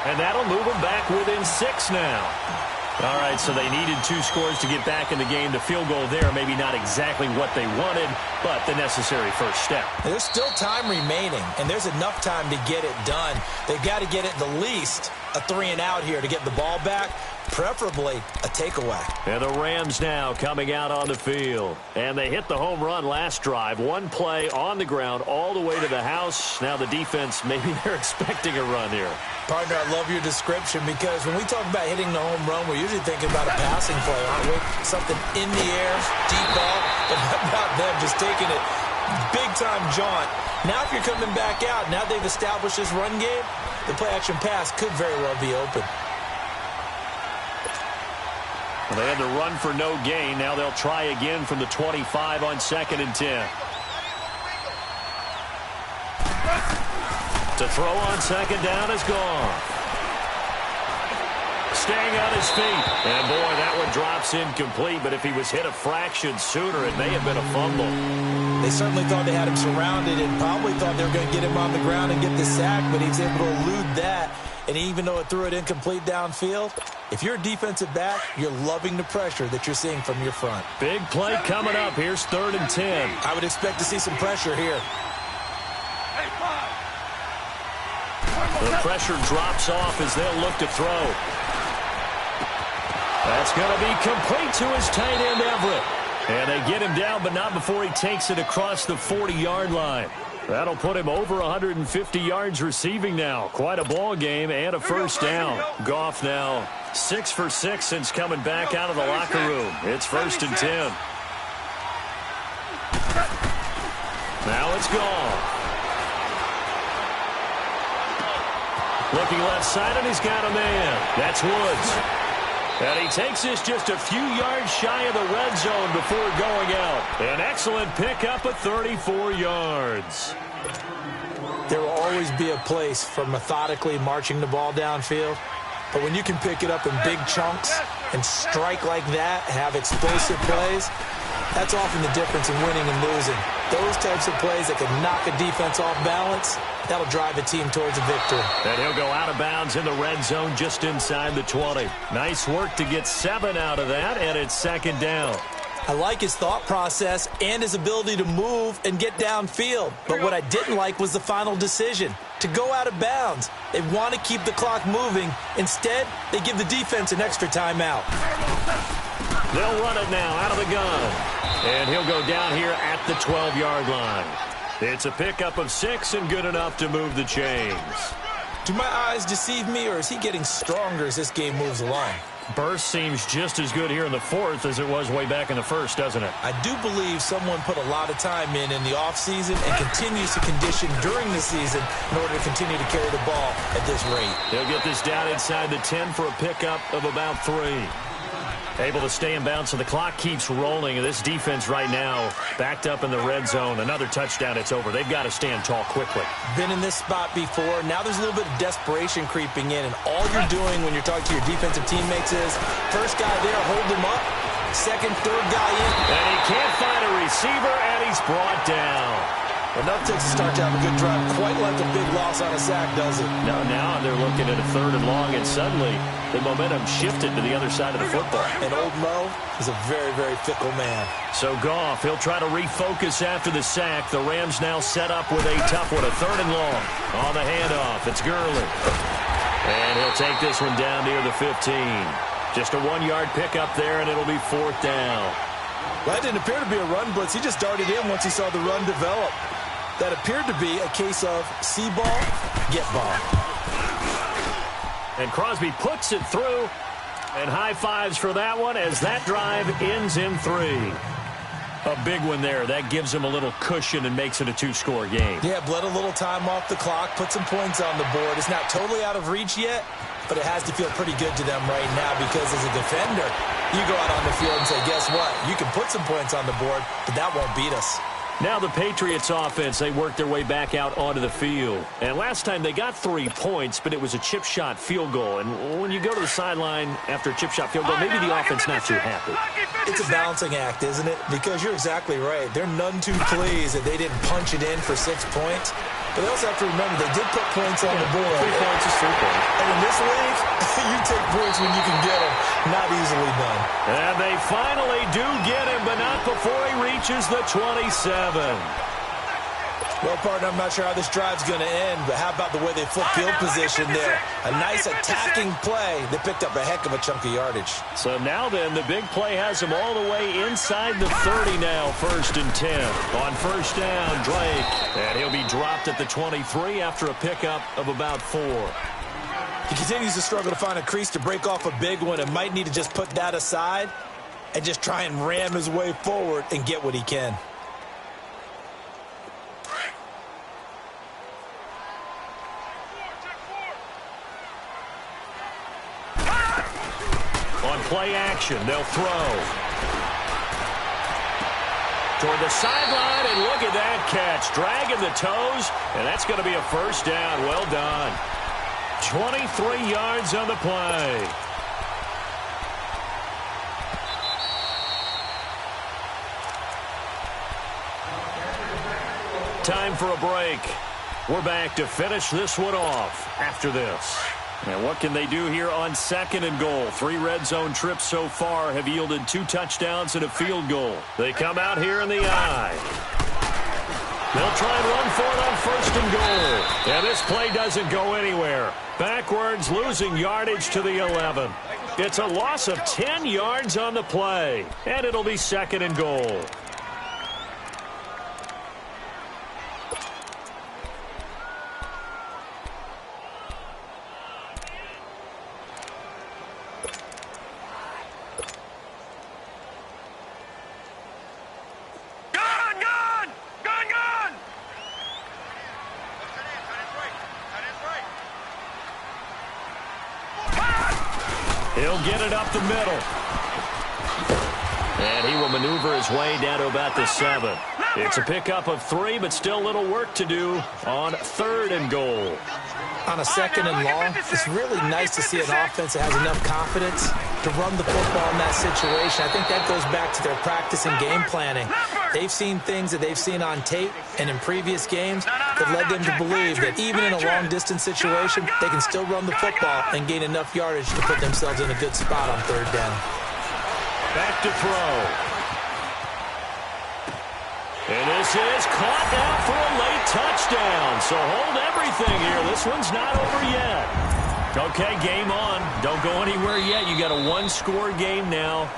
S2: And that'll move them back within 6 now. All right, so they needed 2 scores to get back in the game. The field goal there, maybe not exactly what they wanted, but the necessary first step.
S3: There's still time remaining, and there's enough time to get it done. They've got to get it the least a 3-and-out here to get the ball back, preferably a takeaway.
S2: And the Rams now coming out on the field. And they hit the home run last drive. 1 play on the ground all the way to the house. Now the defense, maybe they're expecting a run here.
S3: Partner, I love your description because when we talk about hitting the home run, we're usually thinking about a passing play, aren't we? Something in the air, deep ball, but how about them just taking it big-time jaunt. Now if you're coming back out, now they've established this run game, the play-action pass could very well be open.
S2: Well, they had the run for no gain. Now they'll try again from the 25 on 2nd and 10. To throw on 2nd down is gone. Staying on his feet. And, boy, that one drops incomplete. But if he was hit a fraction sooner, it may have been a fumble.
S3: They certainly thought they had him surrounded and probably thought they were going to get him on the ground and get the sack, but he was able to elude that. And even though it threw it incomplete downfield, if you're a defensive back, you're loving the pressure that you're seeing from your front.
S2: Big play coming up. Here's 3rd and 10.
S3: I would expect to see some pressure here.
S2: The pressure drops off as they'll look to throw. That's going to be complete to his tight end, Everett. And they get him down, but not before he takes it across the 40-yard line. That'll put him over 150 yards receiving now. Quite a ball game and a first down. Goff now 6 for 6 since coming back out of the locker room. It's 1st and 10. Now it's gone. Looking left side, and he's got a man. That's Woods. And he takes this just a few yards shy of the red zone before going out. An excellent pickup of 34 yards.
S3: There will always be a place for methodically marching the ball downfield. But when you can pick it up in big chunks and strike like that, have explosive plays, that's often the difference in winning and losing. Those types of plays that can knock a defense off balance, that'll drive a team towards a victory.
S2: And he'll go out of bounds in the red zone just inside the 20. Nice work to get 7 out of that, and it's 2nd down.
S3: I like his thought process and his ability to move and get downfield. But what I didn't like was the final decision, to go out of bounds. They want to keep the clock moving. Instead, they give the defense an extra timeout.
S2: They'll run it now out of the gun. And he'll go down here at the 12-yard line. It's a pickup of 6 and good enough to move the chains.
S3: Do my eyes deceive me, or is he getting stronger as this game moves along?
S2: Burst seems just as good here in the 4th as it was way back in the 1st, doesn't it?
S3: I do believe someone put a lot of time in the offseason and continues to condition during the season in order to continue to carry the ball at this rate.
S2: They'll get this down inside the 10 for a pickup of about 3. Able to stay in bounds, so the clock keeps rolling. And this defense right now backed up in the red zone. Another touchdown, it's over. They've got to stand tall quickly.
S3: Been in this spot before. Now there's a little bit of desperation creeping in. And all you're doing when you're talking to your defensive teammates is, first guy there, hold him up. Second, third guy in.
S2: And he can't find a receiver, and he's brought down.
S3: Enough takes to start to have a good drive. Quite like a big loss on a sack, does it?
S2: No, now they're looking at a 3rd and long, and suddenly the momentum shifted to the other side of the football.
S3: And old Mo is a very, very fickle man.
S2: So Goff, he'll try to refocus after the sack. The Rams now set up with a tough one, a 3rd and long. On the handoff, it's Gurley. And he'll take this one down near the 15. Just a 1-yard pickup there, and it'll be 4th down.
S3: Well, that didn't appear to be a run blitz. He just darted in once he saw the run develop. That appeared to be a case of see ball, get ball.
S2: And Crosby puts it through. And high fives for that one as that drive ends in 3. A big one there. That gives him a little cushion and makes it a 2-score game.
S3: Yeah, bled a little time off the clock, put some points on the board. It's not totally out of reach yet, but it has to feel pretty good to them right now because as a defender, you go out on the field and say, guess what? You can put some points on the board, but that won't beat us.
S2: Now the Patriots offense, they worked their way back out onto the field. And last time they got 3 points, but it was a chip shot field goal. And when you go to the sideline after a chip shot field goal, maybe the offense not too happy.
S3: It's a balancing act, isn't it? Because you're exactly right. They're none too pleased that they didn't punch it in for 6 points. But they also have to remember they did put points on the board.
S2: 3 points is 3 points.
S3: And in this league, you take points when you can get them. Not easily done.
S2: And they finally do get him, but not before he reaches the 27.
S3: Well, partner, I'm not sure how this drive's going to end, but how about the way they flip field position there? A nice attacking play that picked up a heck of a chunk of yardage.
S2: So now then, the big play has him all the way inside the 30 now, 1st and 10. On first down, Drake. And he'll be dropped at the 23 after a pickup of about 4.
S3: He continues to struggle to find a crease to break off a big one and might need to just put that aside and just try and ram his way forward and get what he can.
S2: On play action, they'll throw. Toward the sideline, and look at that catch. Dragging the toes, and that's going to be a first down. Well done. 23 yards on the play. Time for a break. We're back to finish this one off after this. And what can they do here on 2nd and goal? 3 red zone trips so far have yielded 2 touchdowns and a field goal. They come out here in the I. They'll try and run for it on 1st and goal. And this play doesn't go anywhere. Backwards, losing yardage to the 11. It's a loss of 10 yards on the play. And it'll be 2nd and goal. He'll get it up the middle. And he will maneuver his way down to about the 7. It's a pickup of 3, but still little work to do on 3rd and goal.
S3: On a 2nd and long, it's really nice to see an offense that has enough confidence to run the football in that situation. I think that goes back to their practice and game planning. They've seen things that they've seen on tape and in previous games that led them to believe that even in a long-distance situation, they can still run the football and gain enough yardage to put themselves in a good spot on 3rd down.
S2: Back to throw. And this is caught now for a late touchdown. So hold everything here. This one's not over yet. Okay, game on. Don't go anywhere yet. You got a 1-score game now.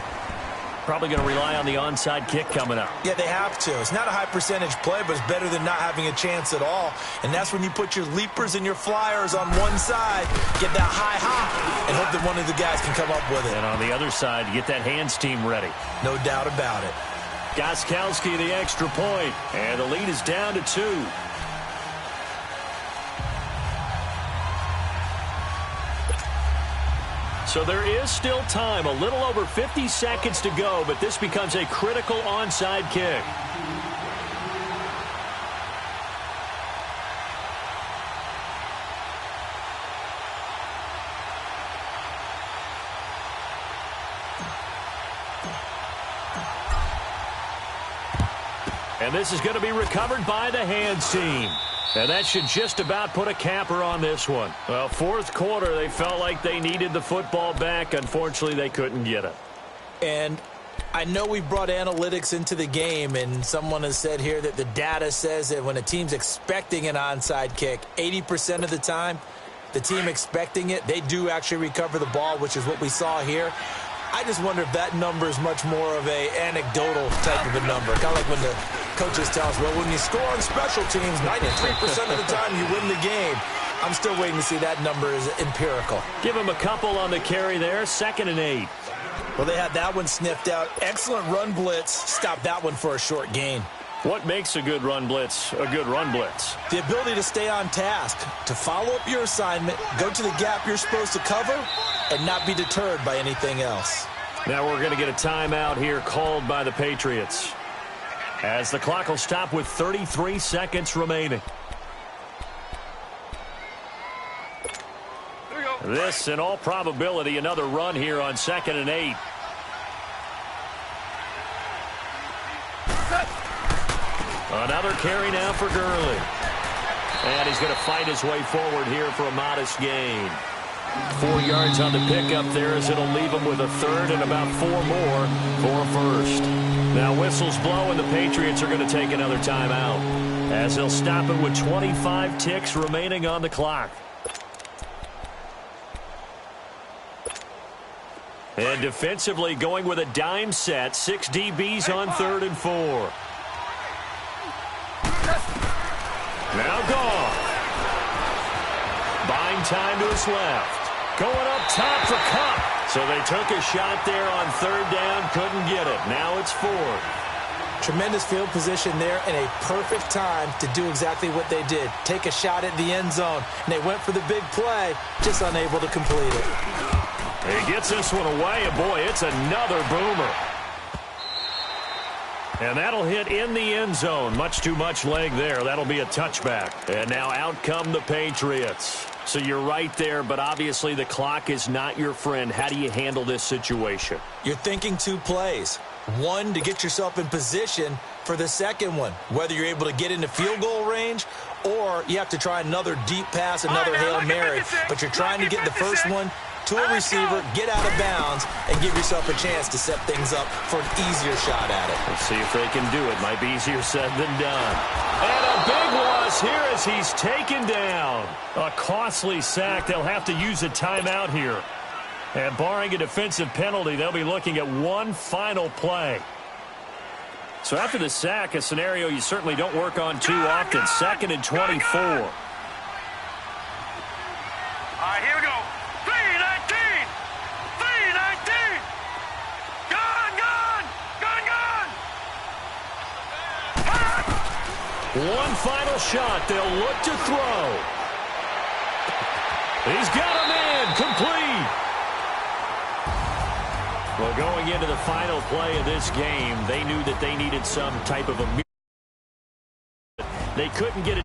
S2: Probably going to rely on the onside kick coming up.
S3: Yeah, they have to. It's not a high percentage play, but it's better than not having a chance at all. And that's when you put your leapers and your flyers on one side, get that high hop, and hope that one of the guys can come up with it.
S2: And on the other side, you get that hands team ready.
S3: No doubt about it.
S2: Gostkowski the extra point, and the lead is down to 2. So there is still time, a little over 50 seconds to go, but this becomes a critical onside kick. And this is going to be recovered by the hands team. And that should just about put a capper on this one. Well, 4th quarter, they felt like they needed the football back. Unfortunately, they couldn't get it.
S3: And I know we brought analytics into the game, and someone has said here that the data says that when a team's expecting an onside kick, 80% of the time, the team expecting it, they do actually recover the ball, which is what we saw here. I just wonder if that number is much more of a anecdotal type of a number. Kind of like when the coaches tell us, well, when you score on special teams, 93% of the time you win the game. I'm still waiting to see that number is empirical.
S2: Give him a couple on the carry there, 2nd and 8.
S3: Well, they had that one sniffed out. Excellent run blitz. Stop that one for a short gain.
S2: What makes a good run blitz a good run blitz?
S3: The ability to stay on task, to follow up your assignment, go to the gap you're supposed to cover, and not be deterred by anything else.
S2: Now we're going to get a timeout here called by the Patriots. as the clock will stop with 33 seconds remaining. This, in all probability, another run here on 2nd and 8. Another carry now for Gurley. And he's going to fight his way forward here for a modest gain. 4 yards on the pickup there as it'll leave him with a third and about 4 more for a first. Now whistles blow and the Patriots are going to take another timeout as they'll stop it with 25 ticks remaining on the clock. And defensively going with a dime set. 6 DBs on 3rd and 4. Now gone. Buying time to his left. Going up top for Cup. So they took a shot there on 3rd down. Couldn't get it. Now it's 4th.
S3: Tremendous field position there and a perfect time to do exactly what they did. Take a shot at the end zone. And they went for the big play, just unable to complete it.
S2: He gets this one away, and boy, it's another boomer. And that'll hit in the end zone. Much too much leg there. That'll be a touchback. And now out come the Patriots. So you're right there, but obviously the clock is not your friend. How do you handle this situation?
S3: You're thinking 2 plays. One, to get yourself in position for the second one, whether you're able to get into field goal range or you have to try another deep pass, another Hail Mary. But you're trying to get the first one to a receiver, get out of bounds, and give yourself a chance to set things up for an easier shot at it.
S2: Let's see if they can do it. Might be easier said than done. And a big loss here as he's taken down. A costly sack. They'll have to use a timeout here. And barring a defensive penalty, they'll be looking at one final play. So after the sack, a scenario you certainly don't work on too often. 2nd and 24.
S4: All right, here we go. 3-19. 3-19. Gone, gone. Gone, gone.
S2: One final shot. They'll look to throw. He's got a man. Complete. Well, going into the final play of this game, they knew that they needed some type of a... They couldn't get it.